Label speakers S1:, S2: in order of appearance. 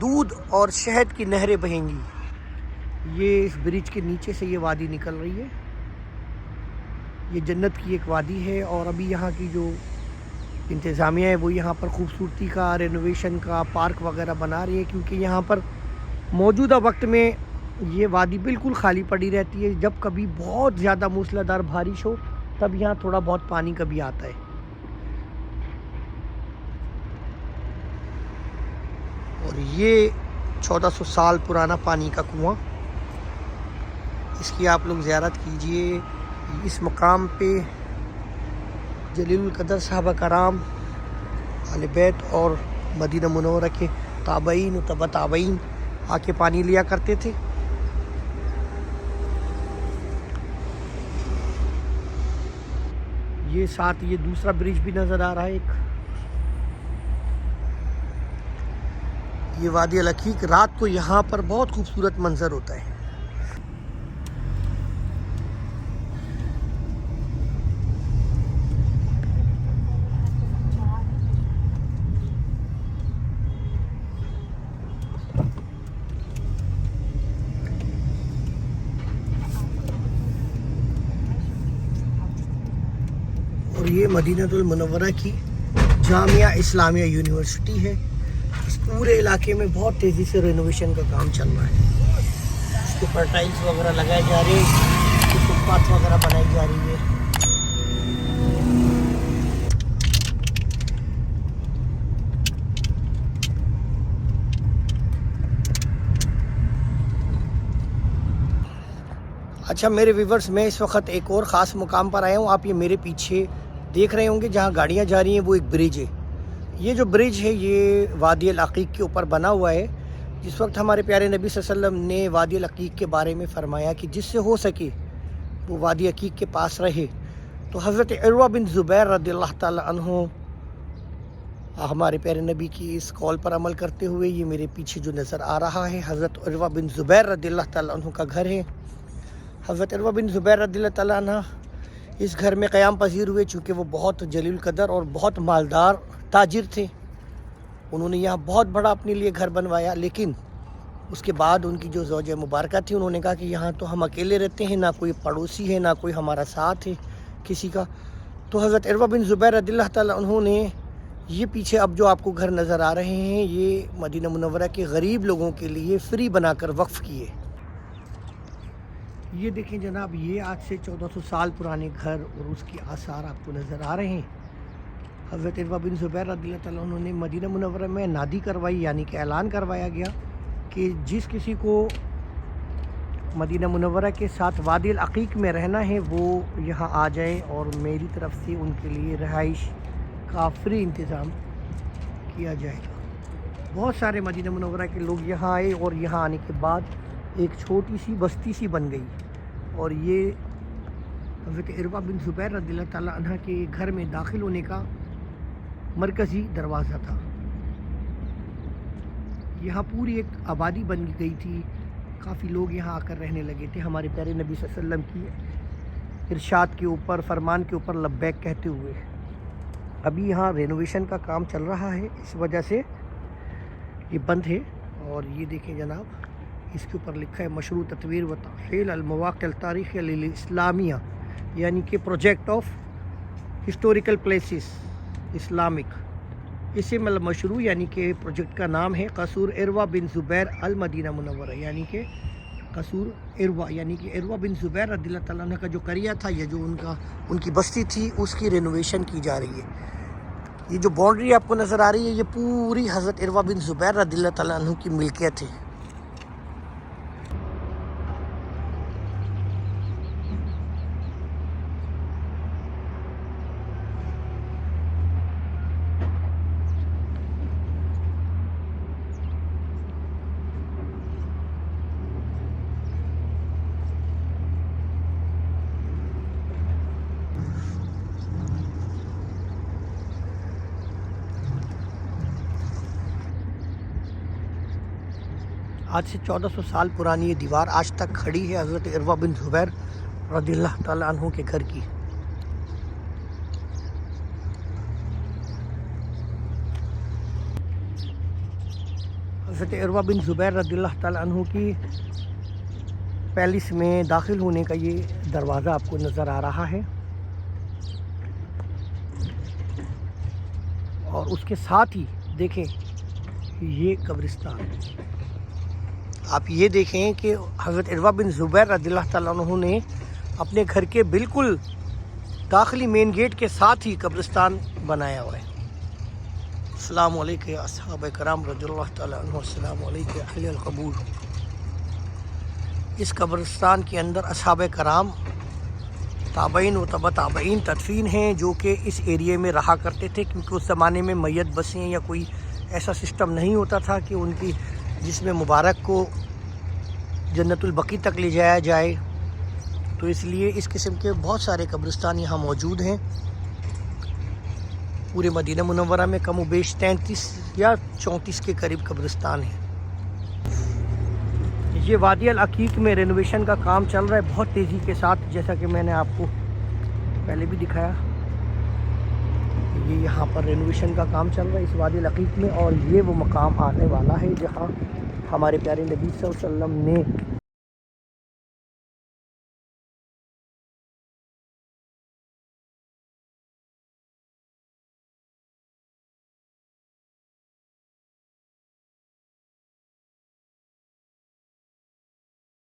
S1: دودھ اور شہد کی نہریں بہیں گی. یہ اس برج کے نیچے سے یہ وادی نکل رہی ہے. یہ جنت کی ایک وادی ہے اور ابھی یہاں کی جو انتظامیہ ہے وہ یہاں پر خوبصورتی کا رینوویشن کا پارک وغیرہ بنا رہی ہے، کیونکہ یہاں پر موجودہ وقت میں یہ وادی بالکل خالی پڑی رہتی ہے. جب کبھی بہت زیادہ موسلادھار بارش ہو تب یہاں تھوڑا بہت پانی کبھی آتا ہے. اور یہ 1400 سال پرانا پانی کا کنواں، اس کی آپ لوگ زیارت کیجئے. اس مقام پہ جلیل القدر صحابہ کرام، اہل بیت اور مدینہ منورہ کے تابعین و تبع تابعین آ کے پانی لیا کرتے تھے. یہ ساتھ یہ دوسرا برج بھی نظر آ رہا ہے ایک. یہ وادی العقیق رات کو یہاں پر بہت خوبصورت منظر ہوتا ہے. اور یہ مدینہ المنورہ کی جامعہ اسلامیہ یونیورسٹی ہے. اس پورے علاقے میں بہت تیزی سے رینوویشن کا کام چل رہا ہے. اس کے اوپر ٹائلس وغیرہ لگائے جا رہے ہیں، فٹ پاتھ وغیرہ بنائی جا رہی ہے. اچھا میرے ویورز، میں اس وقت ایک اور خاص مقام پر آیا ہوں. آپ یہ میرے پیچھے دیکھ رہے ہوں گے جہاں گاڑیاں جا رہی ہیں وہ ایک برج ہے. یہ جو برج ہے یہ وادی العقیق کے اوپر بنا ہوا ہے. جس وقت ہمارے پیارے نبی صلی اللہ علیہ وسلم نے وادی العقیق کے بارے میں فرمایا کہ جس سے ہو سکے وہ وادی عقیق کے پاس رہے، تو حضرت عروہ بن زبیر رضی اللہ تعالی عنہ ہمارے پیارے نبی کی اس قول پر عمل کرتے ہوئے، یہ میرے پیچھے جو نظر آ رہا ہے حضرت عروہ بن زبیر رضی اللہ تعالی عنہ کا گھر ہے. حضرت عروہ بن زبیر رضی اللہ تعالی عنہ اس گھر میں قیام پذیر ہوئے، چونکہ وہ بہت جلیل القدر اور بہت مالدار تاجر تھے. انہوں نے یہاں بہت بڑا اپنے لیے گھر بنوایا، لیکن اس کے بعد ان کی جو زوجہ مبارکہ تھی انہوں نے کہا کہ یہاں تو ہم اکیلے رہتے ہیں، نہ کوئی پڑوسی ہے، نہ کوئی ہمارا ساتھ ہے کسی کا. تو حضرت عروہ بن زبیر رضی اللہ تعالیٰ عنہ نے یہ پیچھے اب جو آپ کو گھر نظر آ رہے ہیں یہ مدینہ منورہ کے غریب لوگوں کے لیے فری بنا کر وقف کیے. یہ دیکھیں جناب، یہ آج سے 1400 سال پرانے گھر اور اس کی آثار آپ کو نظر آ رہے ہیں. حضرت عروہ بن زبیر رضی اللہ تعالیٰ عنہ نے مدینہ منورہ میں نادی کروائی، یعنی کہ اعلان کروایا گیا کہ جس کسی کو مدینہ منورہ کے ساتھ وادی العقیق میں رہنا ہے وہ یہاں آ جائے، اور میری طرف سے ان کے لیے رہائش کا فری انتظام کیا جائے گا. بہت سارے مدینہ منورہ کے لوگ یہاں آئے اور یہاں آنے کے بعد ایک چھوٹی سی بستی سی بن گئی. اور یہ حضرت عروہ بن زبیر رضی اللہ تعالیٰ عنہ کے گھر میں داخل ہونے کا مرکزی دروازہ تھا. یہاں پوری ایک آبادی بن گئی تھی، کافی لوگ یہاں آ کر رہنے لگے تھے ہمارے پیارے نبی صلی اللہ علیہ وسلم کی ارشاد کے اوپر، فرمان کے اوپر لبیک کہتے ہوئے. ابھی یہاں رینوویشن کا کام چل رہا ہے، اس وجہ سے یہ بند ہے. اور یہ دیکھیں جناب، اس کے اوپر لکھا ہے مشروع تطویر و تحفیل المواقع التاریخی الاسلامیہ، یعنی کہ project of historical places Islamic. اسے مشروع یعنی کہ پروجیکٹ کا نام ہے قصور عروہ بن زبیر المدینہ منورہ، یعنی کہ قصور عروہ، یعنی کہ عروہ بن زبیر رضی اللہ تعالیٰ عنہ کا جو قریہ تھا یا جو ان کی بستی تھی اس کی رینوویشن کی جا رہی ہے. یہ جو باؤنڈری آپ کو نظر آ رہی ہے یہ پوری حضرت عروہ بن زبیر رضی اللہ تعالیٰ عنہ کی ملکیت ہے. آج سے 1400 سال پرانی یہ دیوار آج تک کھڑی ہے حضرت عروہ بن زبیر رضی اللہ تعالیٰ عنہ کے گھر کی. حضرت عروہ بن زبیر رضی اللہ تعالیٰ عنہ کی پیلس میں داخل ہونے کا یہ دروازہ آپ کو نظر آ رہا ہے، اور اس کے ساتھ ہی دیکھیں یہ قبرستان. آپ یہ دیکھیں کہ حضرت عروہ بن زبیر رضی اللہ تعالیٰ عنہ نے اپنے گھر کے بالکل داخلی مین گیٹ کے ساتھ ہی قبرستان بنایا ہوا ہے. السلام علیکم یا اصحاب کرام رضی اللہ تعالیٰ عنہ، السلام علیکم یا اہل القبور. اس قبرستان کے اندر اصحاب کرام، تابعین و تبع تابعین تدفین ہیں جو کہ اس ایریے میں رہا کرتے تھے، کیونکہ اس زمانے میں میت بسیں یا کوئی ایسا سسٹم نہیں ہوتا تھا کہ ان کی جسم مبارک کو جنت البقیع تک لے جایا جائے. تو اس لیے اس قسم کے بہت سارے قبرستان یہاں موجود ہیں. پورے مدینہ منورہ میں کم و بیش 33 یا 34 کے قریب قبرستان ہیں. یہ وادی العقیق میں رینوویشن کا کام چل رہا ہے بہت تیزی کے ساتھ، جیسا کہ میں نے آپ کو پہلے بھی دکھایا. یہ یہاں پر رینوویشن کا کام چل رہا ہے اس وادی العقیق میں، اور یہ وہ مقام آنے والا ہے جہاں ہمارے پیارے نبی صلی اللہ علیہ وسلم نے